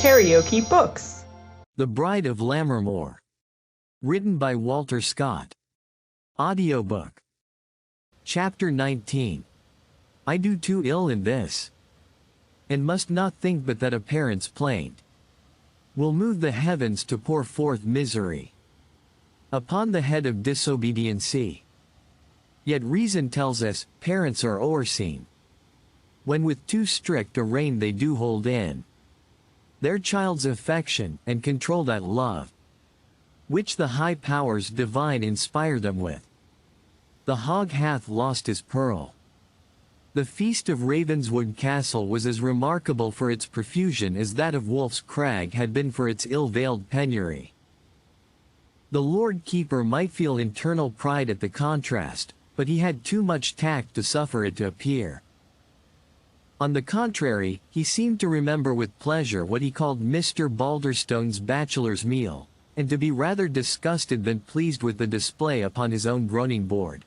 KaraokeBooks. The Bride of Lammermoor. Written by Walter Scott. Audiobook. Chapter 19. I do too ill in this, and must not think but that a parent's plaint will move the heavens to pour forth misery upon the head of disobediency. Yet reason tells us, parents are o'erseen, when with too strict a rein they do hold in their child's affection, and control that love, which the high powers divine inspire them with. The hog hath lost his pearl. The feast of Ravenswood Castle was as remarkable for its profusion as that of Wolf's Crag had been for its ill-veiled penury. The Lord Keeper might feel internal pride at the contrast, but he had too much tact to suffer it to appear. On the contrary, he seemed to remember with pleasure what he called Mr. Balderstone's bachelor's meal, and to be rather disgusted than pleased with the display upon his own groaning board.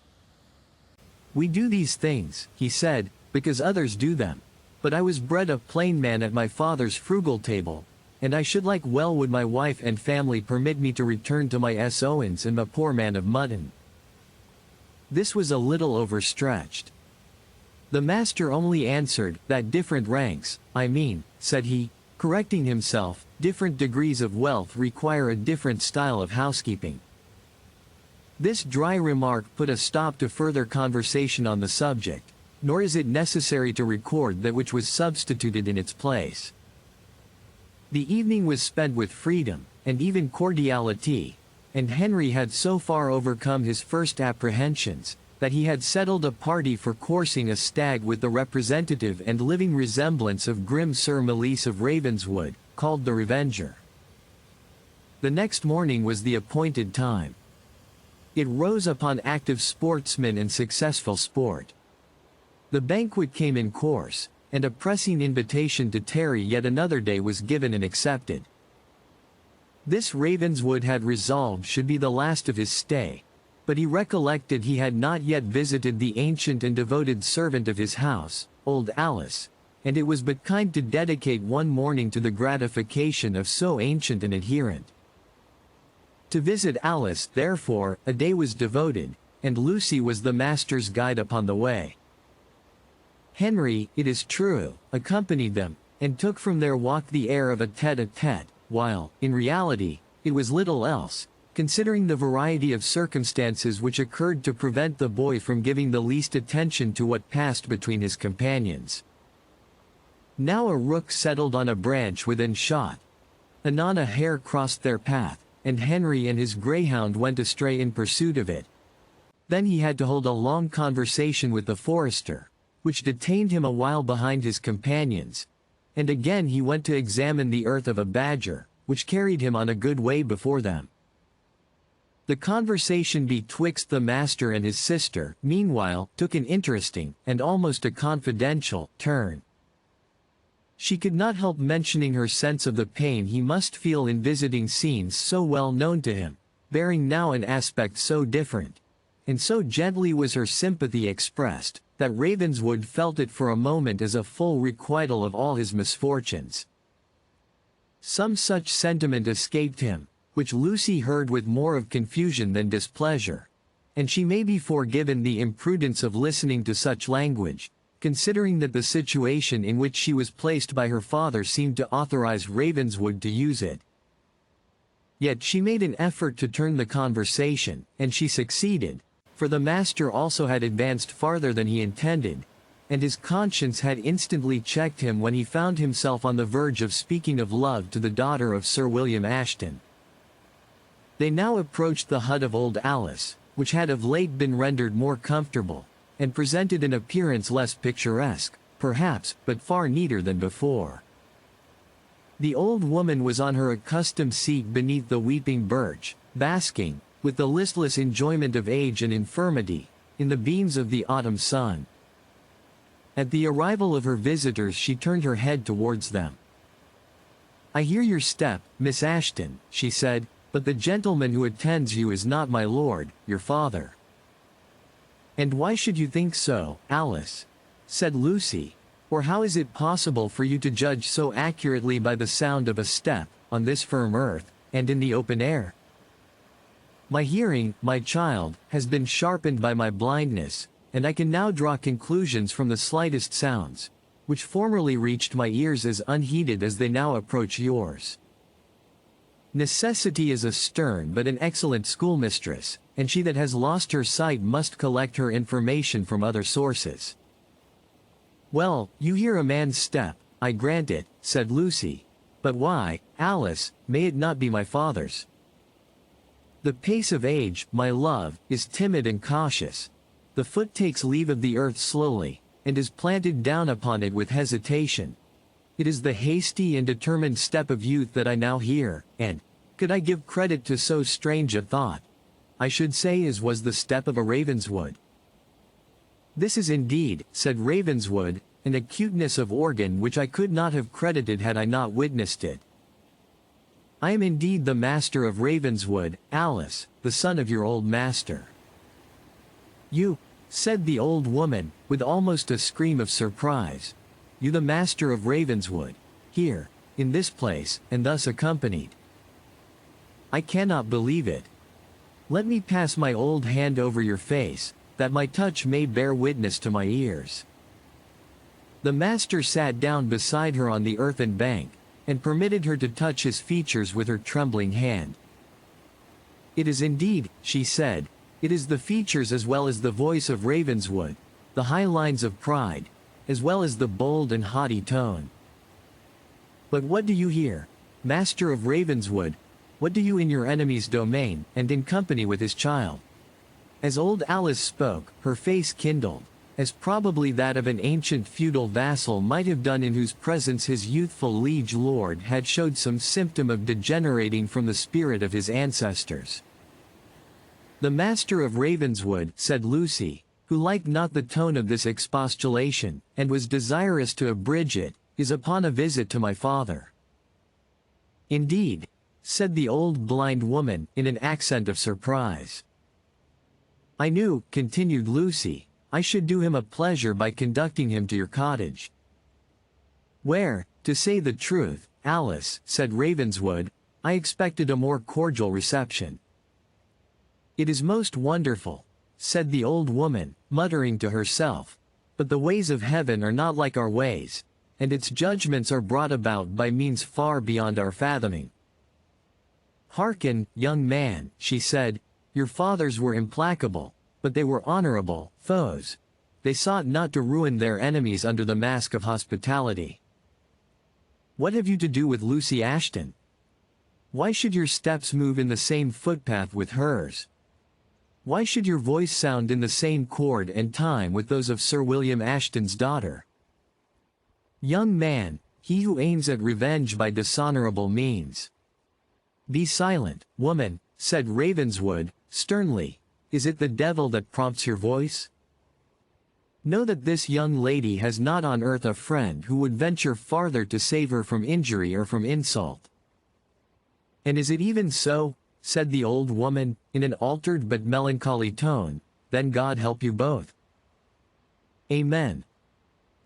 "We do these things," he said, "because others do them. But I was bred a plain man at my father's frugal table, and I should like well would my wife and family permit me to return to my Owens and a poor man of mutton." This was a little overstretched. The master only answered, "That different ranks, I mean," said he, correcting himself, "different degrees of wealth require a different style of housekeeping." This dry remark put a stop to further conversation on the subject, nor is it necessary to record that which was substituted in its place. The evening was spent with freedom, and even cordiality, and Henry had so far overcome his first apprehensions, that he had settled a party for coursing a stag with the representative and living resemblance of grim Sir Malise of Ravenswood, called the Revenger. The next morning was the appointed time. It rose upon active sportsmen and successful sport. The banquet came in course, and a pressing invitation to tarry yet another day was given and accepted. This Ravenswood had resolved should be the last of his stay, but he recollected he had not yet visited the ancient and devoted servant of his house, old Alice, and it was but kind to dedicate one morning to the gratification of so ancient an adherent. To visit Alice, therefore, a day was devoted, and Lucy was the master's guide upon the way. Henry, it is true, accompanied them, and took from their walk the air of a tête-à-tête, while, in reality, it was little else, considering the variety of circumstances which occurred to prevent the boy from giving the least attention to what passed between his companions. Now a rook settled on a branch within shot. Anon a hare crossed their path, and Henry and his greyhound went astray in pursuit of it. Then he had to hold a long conversation with the forester, which detained him a while behind his companions, and again he went to examine the earth of a badger, which carried him on a good way before them. The conversation betwixt the master and his sister, meanwhile, took an interesting, and almost a confidential, turn. She could not help mentioning her sense of the pain he must feel in visiting scenes so well known to him, bearing now an aspect so different, and so gently was her sympathy expressed, that Ravenswood felt it for a moment as a full requital of all his misfortunes. Some such sentiment escaped him, which Lucy heard with more of confusion than displeasure, and she may be forgiven the imprudence of listening to such language, considering that the situation in which she was placed by her father seemed to authorize Ravenswood to use it. Yet she made an effort to turn the conversation, and she succeeded, for the master also had advanced farther than he intended, and his conscience had instantly checked him when he found himself on the verge of speaking of love to the daughter of Sir William Ashton. They now approached the hut of old Alice, which had of late been rendered more comfortable, and presented an appearance less picturesque, perhaps, but far neater than before. The old woman was on her accustomed seat beneath the weeping birch, basking, with the listless enjoyment of age and infirmity, in the beams of the autumn sun. At the arrival of her visitors she turned her head towards them. "I hear your step, Miss Ashton," she said, "but the gentleman who attends you is not my lord, your father." "And why should you think so, Alice?" said Lucy, Or how is it possible for you to judge so accurately by the sound of a step, on this firm earth, and in the open air? My hearing, my child, has been sharpened by my blindness, and I can now draw conclusions from the slightest sounds, which formerly reached my ears as unheeded as they now approach yours. Necessity is a stern but an excellent schoolmistress, and she that has lost her sight must collect her information from other sources. Well, you hear a man's step, I grant it, said Lucy. But why, Alice, may it not be my father's? The pace of age, my love, is timid and cautious. The foot takes leave of the earth slowly, and is planted down upon it with hesitation. It is the hasty and determined step of youth that I now hear, and, could I give credit to so strange a thought, I should say it was the step of a Ravenswood. This is indeed, said Ravenswood, an acuteness of organ which I could not have credited had I not witnessed it. I am indeed the master of Ravenswood, Alice, the son of your old master. You, said the old woman, with almost a scream of surprise. You the master of Ravenswood, here, in this place, and thus accompanied. I cannot believe it. Let me pass my old hand over your face, that my touch may bear witness to my ears. The master sat down beside her on the earthen bank, and permitted her to touch his features with her trembling hand. It is indeed, she said, it is the features as well as the voice of Ravenswood, the high lines of pride, as well as the bold and haughty tone. But what do you hear, master of Ravenswood? What do you in your enemy's domain, and in company with his child? As old Alice spoke, her face kindled, as probably that of an ancient feudal vassal might have done in whose presence his youthful liege lord had showed some symptom of degenerating from the spirit of his ancestors. The master of Ravenswood, said Lucy, who liked not the tone of this expostulation, and was desirous to abridge it, is upon a visit to my father. Indeed, said the old blind woman, in an accent of surprise. I knew, continued Lucy, I should do him a pleasure by conducting him to your cottage. Where, to say the truth, Alice, said Ravenswood, I expected a more cordial reception. It is most wonderful, said the old woman, muttering to herself, but the ways of heaven are not like our ways, and its judgments are brought about by means far beyond our fathoming. Hearken, young man, she said, your fathers were implacable, but they were honorable foes. They sought not to ruin their enemies under the mask of hospitality. What have you to do with Lucy Ashton? Why should your steps move in the same footpath with hers? Why should your voice sound in the same chord and time with those of Sir William Ashton's daughter? Young man, he who aims at revenge by dishonorable means. Be silent, woman, said Ravenswood, sternly. Is it the devil that prompts your voice? Know that this young lady has not on earth a friend who would venture farther to save her from injury or from insult. And is it even so, said the old woman, in an altered but melancholy tone, then God help you both. Amen.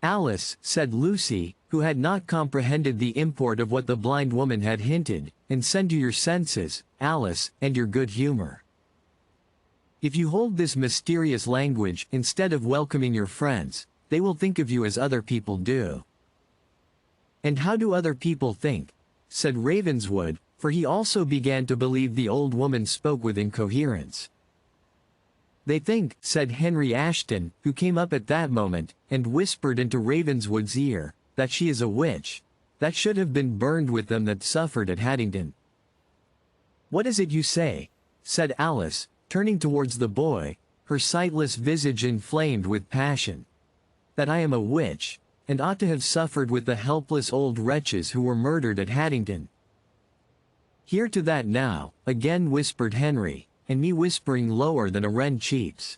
Alice, said Lucy, who had not comprehended the import of what the blind woman had hinted, and send to your senses, Alice, and your good humor. If you hold this mysterious language, instead of welcoming your friends, they will think of you as other people do. And how do other people think? Said Ravenswood, for he also began to believe the old woman spoke with incoherence. They think, said Henry Ashton, who came up at that moment, and whispered into Ravenswood's ear, that she is a witch, that should have been burned with them that suffered at Haddington. What is it you say? Said Alice, turning towards the boy, her sightless visage inflamed with passion. That I am a witch, and ought to have suffered with the helpless old wretches who were murdered at Haddington. Hear to that now, again whispered Henry, and me whispering lower than a wren cheeps.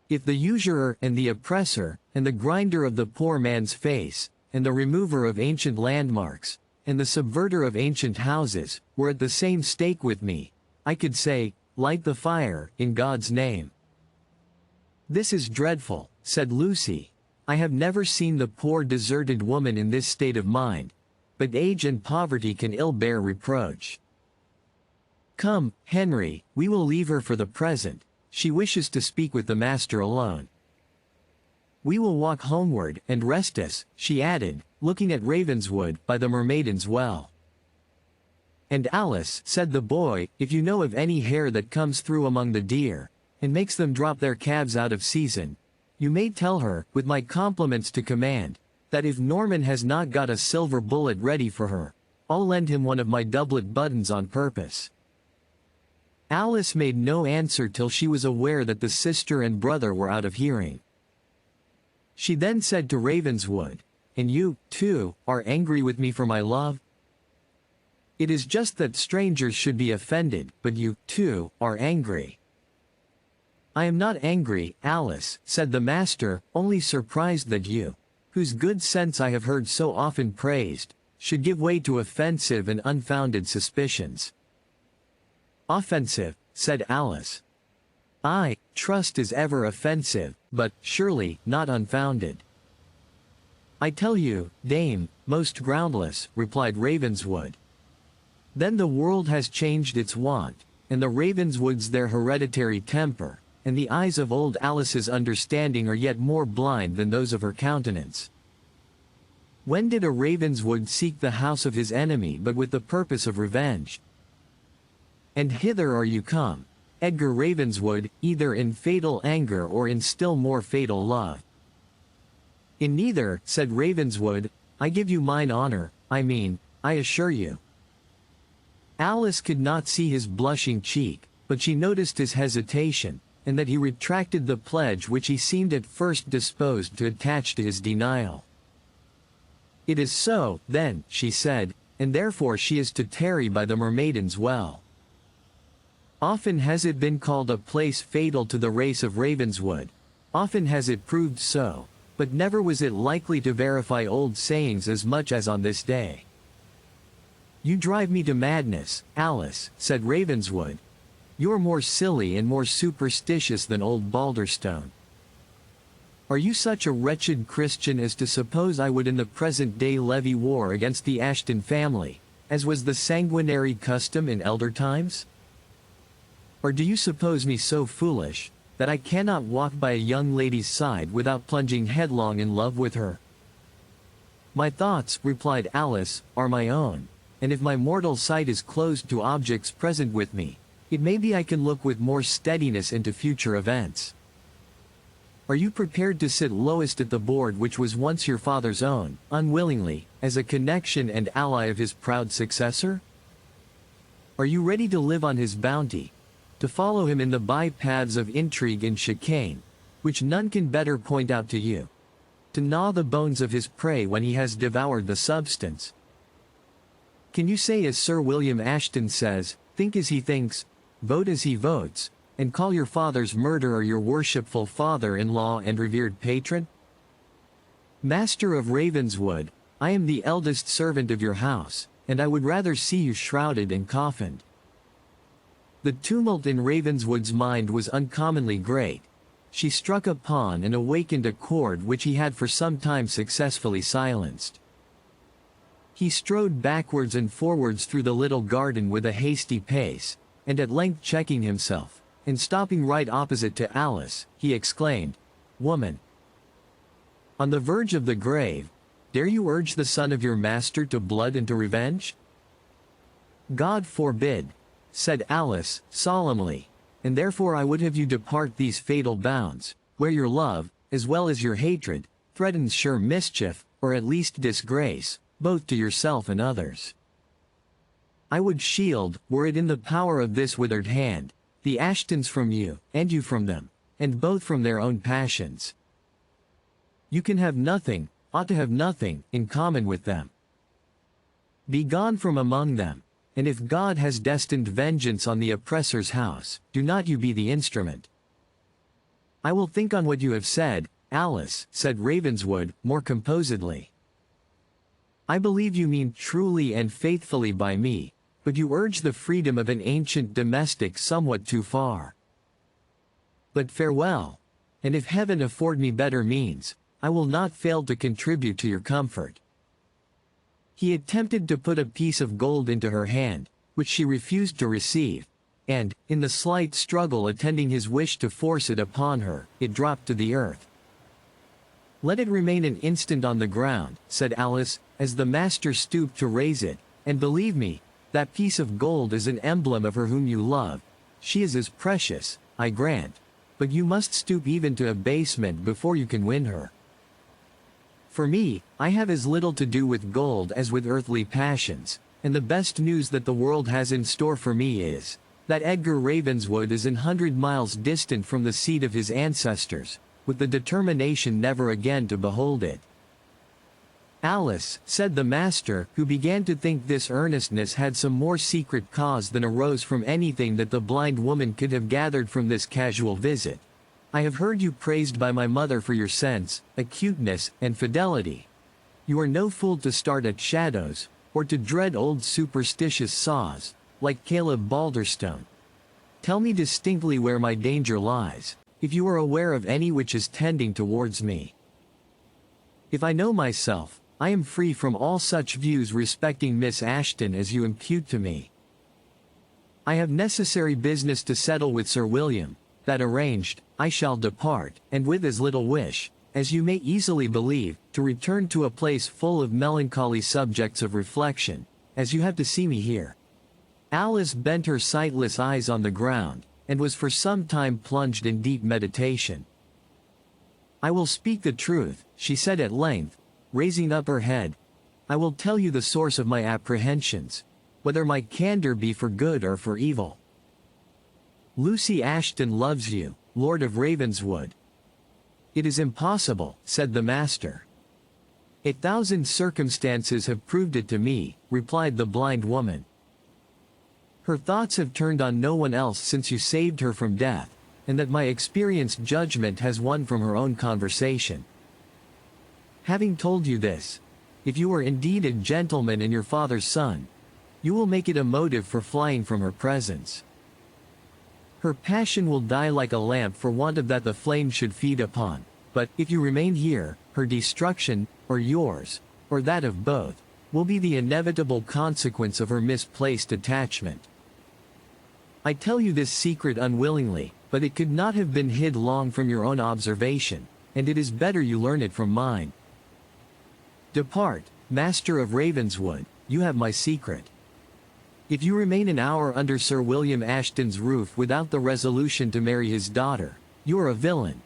If the usurer and the oppressor, and the grinder of the poor man's face, and the remover of ancient landmarks, and the subverter of ancient houses, were at the same stake with me, I could say, light the fire, in God's name. This is dreadful, said Lucy. I have never seen the poor deserted woman in this state of mind, but age and poverty can ill bear reproach. Come, Henry, we will leave her for the present, she wishes to speak with the master alone. We will walk homeward, and rest us, she added, looking at Ravenswood, by the Mermaiden's Well. And Alice, said the boy, if you know of any hare that comes through among the deer, and makes them drop their calves out of season, you may tell her, with my compliments to command, that if Norman has not got a silver bullet ready for her, I'll lend him one of my doublet buttons on purpose. Alice made no answer till she was aware that the sister and brother were out of hearing. She then said to Ravenswood, and you, too, are angry with me for my love? It is just that strangers should be offended, but you, too, are angry. I am not angry, Alice, said the master, only surprised that you, whose good sense I have heard so often praised, should give way to offensive and unfounded suspicions. Offensive, said Alice. I, trust is ever offensive, but, surely, not unfounded. I tell you, dame, most groundless, replied Ravenswood. Then the world has changed its wont, and the Ravenswoods their hereditary temper, and the eyes of old Alice's understanding are yet more blind than those of her countenance. When did a Ravenswood seek the house of his enemy but with the purpose of revenge? And hither are you come, Edgar Ravenswood, either in fatal anger or in still more fatal love. In neither, said Ravenswood, I give you mine honor, I assure you. Alice could not see his blushing cheek, but she noticed his hesitation, and that he retracted the pledge which he seemed at first disposed to attach to his denial. It is so, then, she said, and therefore she is to tarry by the Mermaiden's Well. Often has it been called a place fatal to the race of Ravenswood, often has it proved so, but never was it likely to verify old sayings as much as on this day. You drive me to madness, Alice, said Ravenswood. You're more silly and more superstitious than old Balderstone. Are you such a wretched Christian as to suppose I would in the present day levy war against the Ashton family, as was the sanguinary custom in elder times? Or do you suppose me so foolish, that I cannot walk by a young lady's side without plunging headlong in love with her? My thoughts, replied Alice, are my own, and if my mortal sight is closed to objects present with me, it may be I can look with more steadiness into future events. Are you prepared to sit lowest at the board which was once your father's own, unwillingly, as a connection and ally of his proud successor? Are you ready to live on his bounty, to follow him in the by-paths of intrigue and chicane, which none can better point out to you, to gnaw the bones of his prey when he has devoured the substance? Can you say as Sir William Ashton says, think as he thinks, vote as he votes, and call your father's murderer your worshipful father-in-law and revered patron? Master of Ravenswood, I am the eldest servant of your house, and I would rather see you shrouded and coffined. The tumult in Ravenswood's mind was uncommonly great. She struck upon and awakened a chord which he had for some time successfully silenced. He strode backwards and forwards through the little garden with a hasty pace, and at length checking himself, and stopping right opposite to Alice, he exclaimed, Woman! On the verge of the grave, dare you urge the son of your master to blood and to revenge? God forbid, said Alice, solemnly, and therefore I would have you depart these fatal bounds, where your love, as well as your hatred, threatens sure mischief, or at least disgrace, both to yourself and others. I would shield, were it in the power of this withered hand, the Ashtons from you, and you from them, and both from their own passions. You can have nothing, ought to have nothing, in common with them. Be gone from among them, and if God has destined vengeance on the oppressor's house, do not you be the instrument. I will think on what you have said, Alice, said Ravenswood, more composedly. I believe you mean truly and faithfully by me, but you urge the freedom of an ancient domestic somewhat too far. But farewell, and if heaven afford me better means, I will not fail to contribute to your comfort." He attempted to put a piece of gold into her hand, which she refused to receive, and, in the slight struggle attending his wish to force it upon her, it dropped to the earth. "Let it remain an instant on the ground," said Alice, as the master stooped to raise it, "and believe me, that piece of gold is an emblem of her whom you love. She is as precious, I grant, but you must stoop even to abasement before you can win her. For me, I have as little to do with gold as with earthly passions, and the best news that the world has in store for me is that Edgar Ravenswood is 100 miles distant from the seat of his ancestors, with the determination never again to behold it." "Alice," said the master, who began to think this earnestness had some more secret cause than arose from anything that the blind woman could have gathered from this casual visit, "I have heard you praised by my mother for your sense, acuteness, and fidelity. You are no fool to start at shadows, or to dread old superstitious saws, like Caleb Balderstone. Tell me distinctly where my danger lies, if you are aware of any which is tending towards me. If I know myself, I am free from all such views respecting Miss Ashton as you impute to me. I have necessary business to settle with Sir William. That arranged, I shall depart, and with as little wish, as you may easily believe, to return to a place full of melancholy subjects of reflection, as you have to see me here." Alice bent her sightless eyes on the ground, and was for some time plunged in deep meditation. "I will speak the truth," she said at length, raising up her head. "I will tell you the source of my apprehensions, whether my candor be for good or for evil. Lucy Ashton loves you, Lord of Ravenswood." "It is impossible," said the master. "1,000 circumstances have proved it to me," replied the blind woman. "Her thoughts have turned on no one else since you saved her from death, and that my experienced judgment has won from her own conversation. Having told you this, if you are indeed a gentleman and your father's son, you will make it a motive for flying from her presence. Her passion will die like a lamp for want of that the flame should feed upon, but, if you remain here, her destruction, or yours, or that of both, will be the inevitable consequence of her misplaced attachment. I tell you this secret unwillingly, but it could not have been hid long from your own observation, and it is better you learn it from mine. Depart, Master of Ravenswood, you have my secret. If you remain an hour under Sir William Ashton's roof without the resolution to marry his daughter, you are a villain.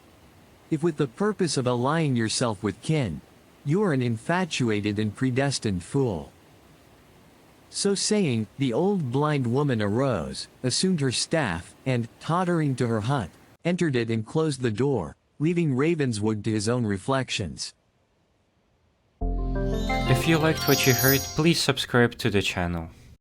If with the purpose of allying yourself with kin, you are an infatuated and predestined fool." So saying, the old blind woman arose, assumed her staff, and, tottering to her hut, entered it and closed the door, leaving Ravenswood to his own reflections. If you liked what you heard, please subscribe to the channel.